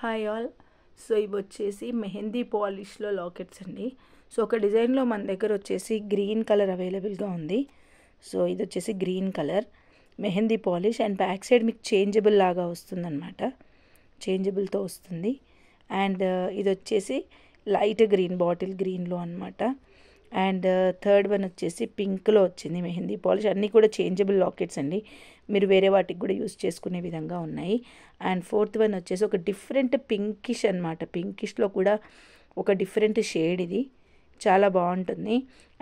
Hi all. So ఇవి వచ్చేసి mehndi పాలిష్లో lockets అండి. సో ఒక డిజైన్లో మన దగ్గర వచ్చేసి గ్రీన్ కలర్ అవైలబుల్గా ఉంది. సో ఇది వచ్చేసి green colour mehndi polish and back side మీకు చేంజబుల్ లాగా వస్తుందన్నమాట, చేంజబుల్తో వస్తుంది. అండ్ ఇది వచ్చేసి లైట్ గ్రీన్, బాటిల్ గ్రీన్లో అనమాట. అండ్ థర్డ్ వన్ వచ్చేసి పింక్లో వచ్చింది మెహందీ పాలిష్. అన్నీ కూడా చేంజబుల్ లాకెట్స్ అండి, మీరు వేరే వాటికి కూడా యూస్ చేసుకునే విధంగా ఉన్నాయి. అండ్ ఫోర్త్ వన్ వచ్చేసి ఒక డిఫరెంట్ పింకిష్ అనమాట, పింకిష్లో కూడా ఒక డిఫరెంట్ షేడ్, ఇది చాలా బాగుంటుంది.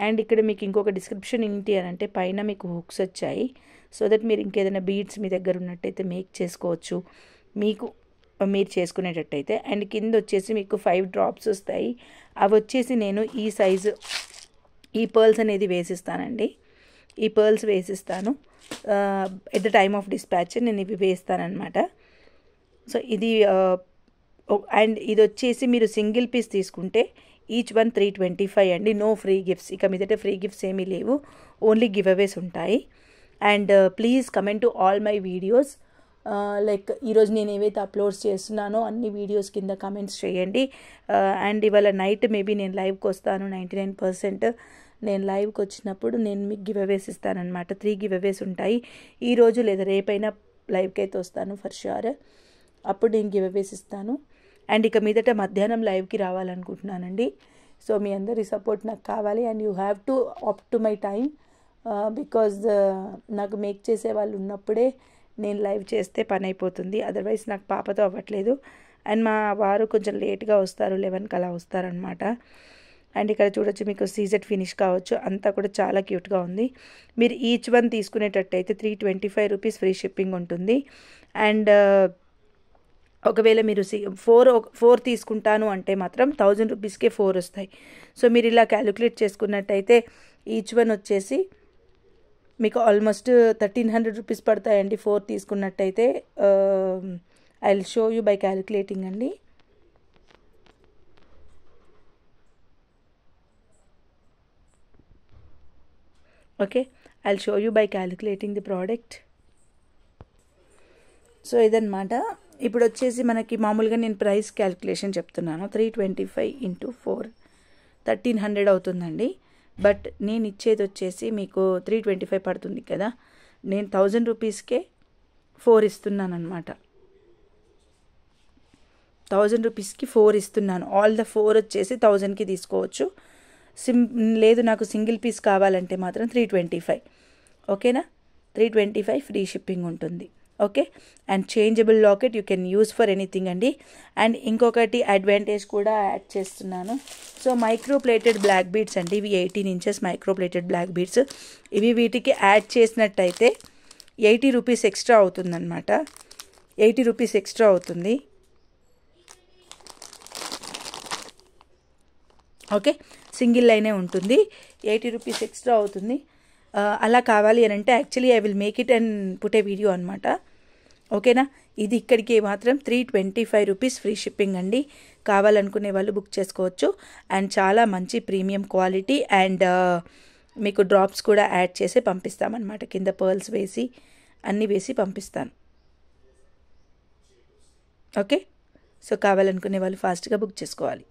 అండ్ ఇక్కడ మీకు ఇంకొక డిస్క్రిప్షన్ ఏంటి అని అంటే పైన మీకు హుక్స్ వచ్చాయి, సో దట్ మీరు ఇంకేదైనా బీడ్స్ మీ దగ్గర ఉన్నట్టయితే మేక్ చేసుకోవచ్చు మీరు చేసుకునేటట్టయితే. అండ్ కింద వచ్చేసి మీకు 5 డ్రాప్స్ వస్తాయి. అవి వచ్చేసి నేను ఈ సైజు ఈ పర్ల్స్ అనేది వేసిస్తానండి, ఈ పర్ల్స్ వేసిస్తాను at the time of dispatch నేను ఇవి వేస్తానన్నమాట. సో ఇది అండ్ ఇది వచ్చేసి మీరు సింగిల్ పీస్ తీసుకుంటే ఈచ్ వన్ 325 అండి. నో ఫ్రీ గిఫ్ట్స్, ఇక మీదట ఫ్రీ గిఫ్ట్స్ ఏమీ లేవు, ఓన్లీ గివ్ అవేస్ ఉంటాయి. And please comment to all my videos. Like ఈరోజు నేను ఏవైతే అప్లోడ్స్ చేస్తున్నానో అన్ని వీడియోస్ కింద కమెంట్స్ చేయండి. అండ్ ఇవాళ నైట్ మేబీ నేను లైవ్కి వస్తాను, 99% నేను లైవ్కి వచ్చినప్పుడు నేను మీకు గివ్ అవేస్ ఇస్తానమాట. 3 గివ్ అవేస్ ఉంటాయి. ఈరోజు లేదా రేపైనా లైవ్కి అయితే వస్తాను ఫర్ ష్యూర్, అప్పుడు నేను గివ్ అవేస్ ఇస్తాను. అండ్ ఇక మీదట మధ్యాహ్నం లైవ్కి రావాలనుకుంటున్నానండి. సో మీ అందరి సపోర్ట్ నాకు కావాలి. And you have to up to my time, because నాకు మేక్ చేసే వాళ్ళు ఉన్నప్పుడే నేను లైవ్ చేస్తే పని అయిపోతుంది, అదర్వైజ్ నాకు పాపతో అవ్వట్లేదు. అండ్ మా వారు కొంచెం లేట్గా వస్తారు, 11కి అలా వస్తారనమాట. అండ్ ఇక్కడ చూడొచ్చు మీకు సీజెడ్ ఫినిష్ కావచ్చు, అంతా కూడా చాలా క్యూట్గా ఉంది. మీరు ఈచ్ వన్ తీసుకునేటట్టయితే 325 రూపీస్ ఫ్రీ షిప్పింగ్ ఉంటుంది. అండ్ ఒకవేళ మీరు 4 తీసుకుంటాను అంటే మాత్రం 1000 రూపీస్కే 4 వస్తాయి. సో మీరు ఇలా క్యాలిక్యులేట్ చేసుకున్నట్టయితే ఈచ్ వన్ వచ్చేసి మీకు ఆల్మోస్ట్ 1300 రూపీస్ పడతాయండి 4 తీసుకున్నట్టయితే. I will show you by calculating అండి. Okay, I will show you by calculating the product. So ఇదన్నమాట. ఇప్పుడు వచ్చేసి మనకి మామూలుగా నేను ప్రైస్ క్యాలిక్యులేషన్ చెప్తున్నాను. 325 × 4 1300 అవుతుందండి. బట్ నేను ఇచ్చేది వచ్చేసి మీకు 325 పడుతుంది కదా, నేను 1000 రూపీస్కే 4 ఇస్తున్నాను అనమాట. 1000 రూపీస్కి 4 ఇస్తున్నాను. ఆల్ ద 4 వచ్చేసి 1000కి తీసుకోవచ్చు. లేదు నాకు సింగిల్ పీస్ కావాలంటే మాత్రం 325. ఓకేనా, 325 ఫ్రీ షిప్పింగ్ ఉంటుంది. Okay, and changeable locket you can use for anything అండి. అండ్ ఇంకొకటి అడ్వాంటేజ్ కూడా యాడ్ చేస్తున్నాను. So micro plated black beads అండి, ఇవి 18 inches micro plated black beads. ఇవి వీటికి యాడ్ చేసినట్టయితే 80 రూపీస్ ఎక్స్ట్రా అవుతుందన్నమాట, 80 రూపీస్ ఎక్స్ట్రా అవుతుంది. ఓకే, సింగిల్ లైనే ఉంటుంది, 80 రూపీస్ ఎక్స్ట్రా అవుతుంది. అలా కావాలి అని అంటే actually I will make it and put a video అనమాట. ఓకేనా, ఇది ఇక్కడికి మాత్రం 325 రూపీస్ ఫ్రీ షిప్పింగ్ అండి. కావాలనుకునే వాళ్ళు బుక్ చేసుకోవచ్చు. అండ్ చాలా మంచి ప్రీమియం క్వాలిటీ అండ్ మీకు డ్రాప్స్ కూడా యాడ్ చేసి పంపిస్తామన్నమాట, కింద పర్ల్స్ వేసి అన్నీ వేసి పంపిస్తాను. ఓకే, సో కావాలనుకునే వాళ్ళు ఫాస్ట్గా బుక్ చేసుకోవాలి.